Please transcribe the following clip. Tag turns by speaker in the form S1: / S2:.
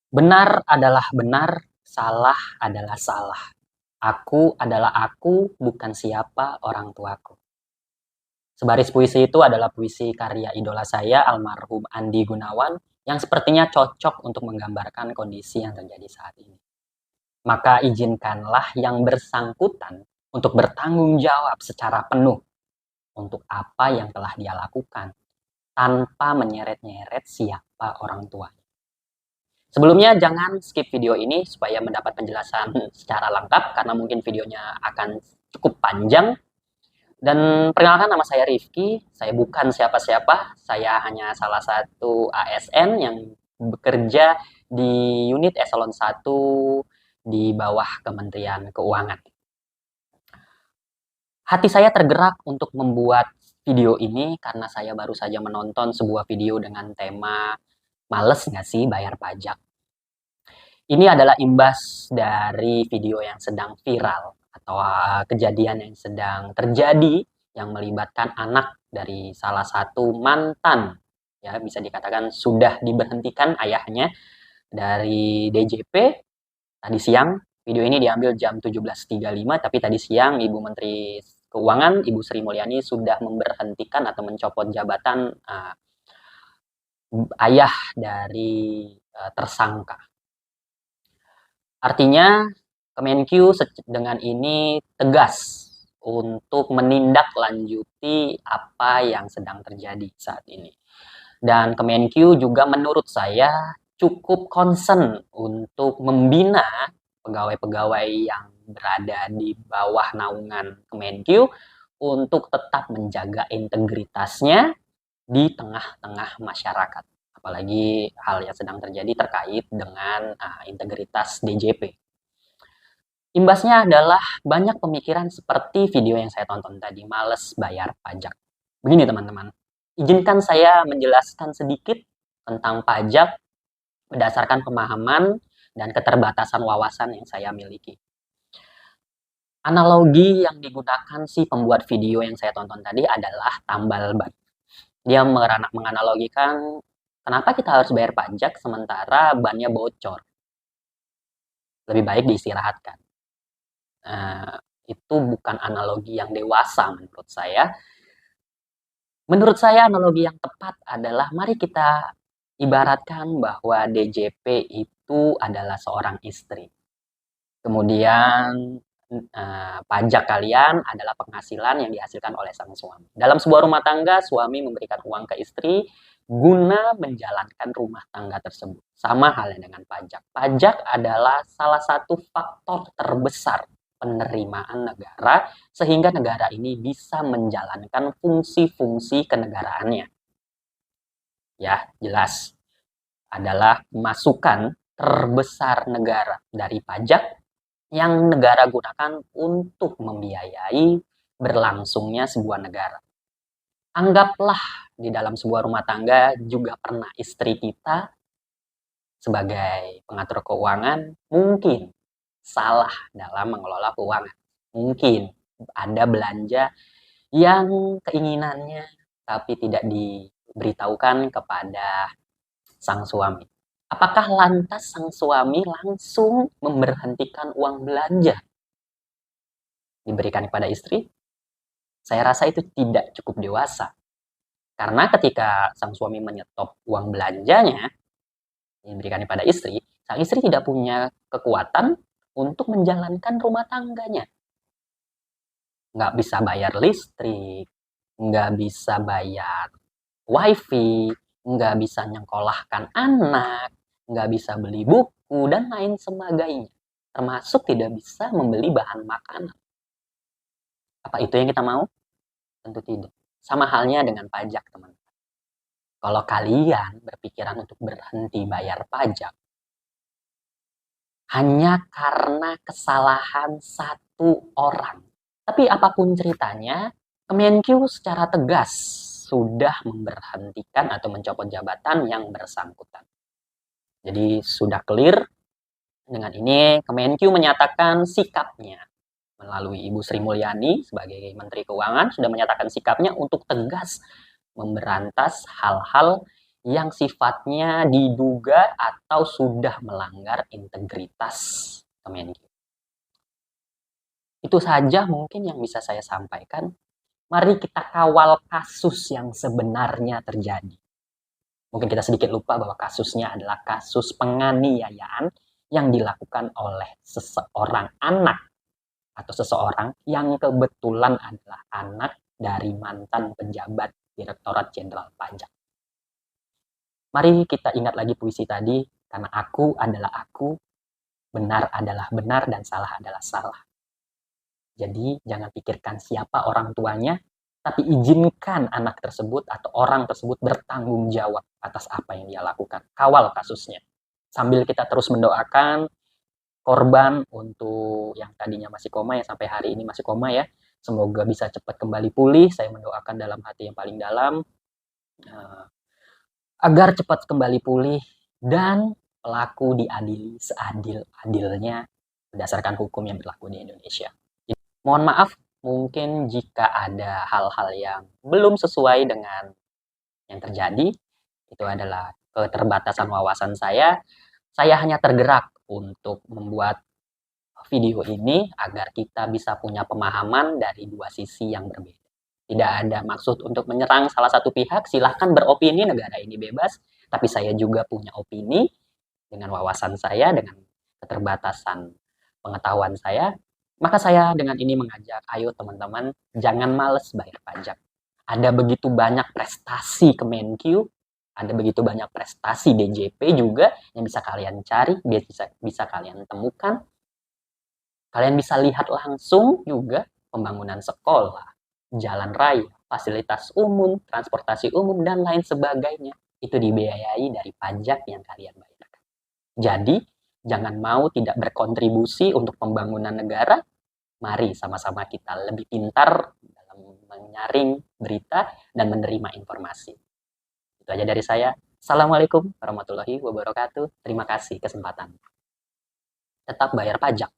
S1: Benar adalah benar, salah adalah salah. Aku adalah aku, bukan siapa orang tuaku. Sebaris puisi itu adalah puisi karya idola saya, almarhum Andi Gunawan, yang sepertinya cocok untuk menggambarkan kondisi yang terjadi saat ini. Maka izinkanlah yang bersangkutan untuk bertanggung jawab secara penuh untuk apa yang telah dia lakukan, tanpa menyeret-nyeret siapa orang tua. Sebelumnya jangan skip video ini supaya mendapat penjelasan secara lengkap karena mungkin videonya akan cukup panjang. Dan perkenalkan, nama saya Rifki, saya bukan siapa-siapa, saya hanya salah satu ASN yang bekerja di unit eselon 1 di bawah Kementerian Keuangan. Hati saya tergerak untuk membuat video ini karena saya baru saja menonton sebuah video dengan tema "Males nggak sih bayar pajak?". Ini adalah imbas dari video yang sedang viral atau kejadian yang sedang terjadi yang melibatkan anak dari salah satu mantan, ya bisa dikatakan sudah diberhentikan ayahnya dari DJP tadi siang. Video ini diambil jam 17.35, tapi tadi siang Ibu Menteri Keuangan, Ibu Sri Mulyani sudah memberhentikan atau mencopot jabatan ayah dari tersangka. Artinya Kemenkyu dengan ini tegas untuk menindaklanjuti apa yang sedang terjadi saat ini. Dan Kemenkyu juga menurut saya cukup concern untuk membina pegawai-pegawai yang berada di bawah naungan Kemenkyu untuk tetap menjaga integritasnya di tengah-tengah masyarakat. Apalagi hal yang sedang terjadi terkait dengan integritas DJP. Imbasnya adalah banyak pemikiran seperti video yang saya tonton tadi, males bayar pajak. Begini teman-teman, izinkan saya menjelaskan sedikit tentang pajak berdasarkan pemahaman dan keterbatasan wawasan yang saya miliki. Analogi yang digunakan si pembuat video yang saya tonton tadi adalah tambal ban. Dia menganalogikan kenapa kita harus bayar pajak sementara bannya bocor. Lebih baik diistirahatkan. Itu bukan analogi yang dewasa menurut saya. Menurut saya analogi yang tepat adalah mari kita ibaratkan bahwa DJP itu adalah seorang istri. Kemudian pajak kalian adalah penghasilan yang dihasilkan oleh sang suami. Dalam sebuah rumah tangga, suami memberikan uang ke istri guna menjalankan rumah tangga tersebut. Sama halnya dengan pajak. Pajak adalah salah satu faktor terbesar penerimaan negara sehingga negara ini bisa menjalankan fungsi-fungsi kenegaraannya. Ya, jelas adalah masukan terbesar negara dari pajak yang negara gunakan untuk membiayai berlangsungnya sebuah negara. Anggaplah di dalam sebuah rumah tangga juga pernah istri kita sebagai pengatur keuangan mungkin salah dalam mengelola keuangan. Mungkin ada belanja yang keinginannya tapi tidak diberitahukan kepada sang suami. Apakah lantas sang suami langsung memberhentikan uang belanja diberikan kepada istri? Saya rasa itu tidak cukup dewasa. Karena ketika sang suami menyetop uang belanjanya diberikan kepada istri, sang istri tidak punya kekuatan untuk menjalankan rumah tangganya. Nggak bisa bayar listrik, nggak bisa bayar wifi, nggak bisa nyekolahkan anak, nggak bisa beli buku, dan lain sebagainya. Termasuk tidak bisa membeli bahan makanan. Apa itu yang kita mau? Tentu tidak. Sama halnya dengan pajak, teman-teman. Kalau kalian berpikiran untuk berhenti bayar pajak, hanya karena kesalahan satu orang. Tapi apapun ceritanya, Kemenkyu secara tegas sudah memberhentikan atau mencopot jabatan yang bersangkutan. Jadi sudah clear. Dengan ini Kemenkyu menyatakan sikapnya melalui Ibu Sri Mulyani sebagai Menteri Keuangan sudah menyatakan sikapnya untuk tegas memberantas hal-hal yang sifatnya diduga atau sudah melanggar integritas Kemenq. Itu saja mungkin yang bisa saya sampaikan. Mari kita kawal kasus yang sebenarnya terjadi. Mungkin kita sedikit lupa bahwa kasusnya adalah kasus penganiayaan yang dilakukan oleh seseorang anak atau seseorang yang kebetulan adalah anak dari mantan pejabat Direktorat Jenderal Pajak. Mari kita ingat lagi puisi tadi, karena aku adalah aku, benar adalah benar, dan salah adalah salah. Jadi jangan pikirkan siapa orang tuanya, tapi izinkan anak tersebut atau orang tersebut bertanggung jawab atas apa yang dia lakukan. Kawal kasusnya. Sambil kita terus mendoakan korban untuk yang tadinya masih koma, yang sampai hari ini masih koma ya. Semoga bisa cepat kembali pulih. Saya mendoakan dalam hati yang paling dalam. Agar cepat kembali pulih dan pelaku diadili seadil-adilnya berdasarkan hukum yang berlaku di Indonesia. Mohon maaf mungkin jika ada hal-hal yang belum sesuai dengan yang terjadi. Itu adalah keterbatasan wawasan saya. Saya hanya tergerak untuk membuat video ini agar kita bisa punya pemahaman dari dua sisi yang berbeda. Tidak ada maksud untuk menyerang salah satu pihak, silahkan beropini, negara ini bebas. Tapi saya juga punya opini dengan wawasan saya, dengan keterbatasan pengetahuan saya. Maka saya dengan ini mengajak, ayo teman-teman, jangan males bayar pajak. Ada begitu banyak prestasi Kemenq, ada begitu banyak prestasi DJP juga yang bisa kalian cari, bisa kalian temukan. Kalian bisa lihat langsung juga pembangunan sekolah, jalan raya, fasilitas umum, transportasi umum, dan lain sebagainya. Itu dibiayai dari pajak yang kalian bayarkan. Jadi, jangan mau tidak berkontribusi untuk pembangunan negara. Mari sama-sama kita lebih pintar dalam menyaring berita dan menerima informasi. Itu aja dari saya. Assalamualaikum warahmatullahi wabarakatuh. Terima kasih kesempatan. Tetap bayar pajak.